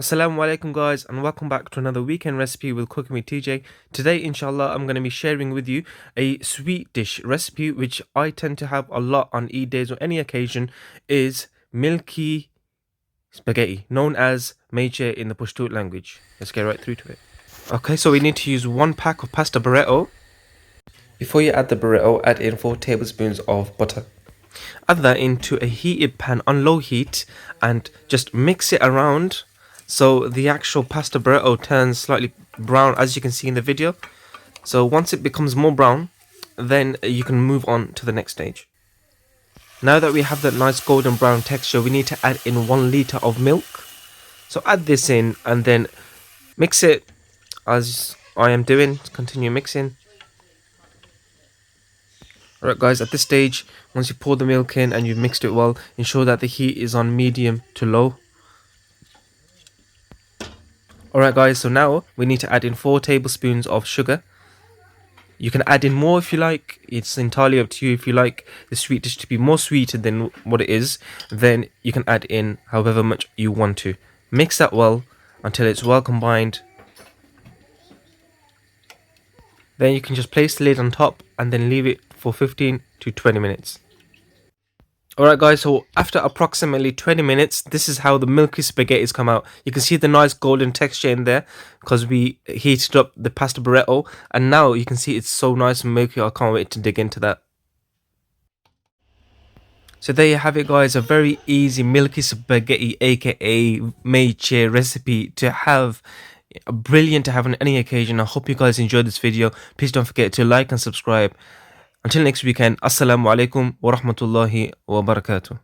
Assalamu alaikum guys, and welcome back to another weekend recipe with Cooking with TJ. Today inshallah I'm going to be sharing with you a sweet dish recipe which I tend to have a lot on Eid days or any occasion, is Milky Spaghetti, known as Meche in the Pashto language. Let's get right through to it. Okay, so we need to use 1 pack of pasta burrito. Before you add the burrito, add in 4 tablespoons of butter. Add that into a heated pan on low heat and just mix it around so the actual pasta burrito turns slightly brown, as you can see in the video. So once it becomes more brown, then you can move on to the next stage. Now that we have that nice golden brown texture, we need to add in 1 litre of milk. So add this in and then mix it as I am doing. Continue mixing. Alright guys, at this stage, once you pour the milk in and you've mixed it well, ensure that the heat is on medium to low. Alright guys, so now we need to add in 4 tablespoons of sugar. You can add in more if you like, it's entirely up to you. If you like the sweet dish to be more sweeter than what it is, then you can add in however much you want to. Mix that well until it's well combined. Then you can just place the lid on top and then leave it for 15 to 20 minutes. Alright guys, so after approximately 20 minutes, this is how the milky spaghettis come out. You can see the nice golden texture in there because we heated up the pasta burrito, and now you can see it's so nice and milky. I can't wait to dig into that. So there you have it guys, a very easy milky spaghetti aka Meche recipe to have. Brilliant to have on any occasion. I hope you guys enjoyed this video. Please don't forget to like and subscribe. Until next weekend, Assalamu alaikum wa rahmatullahi wa barakatuh.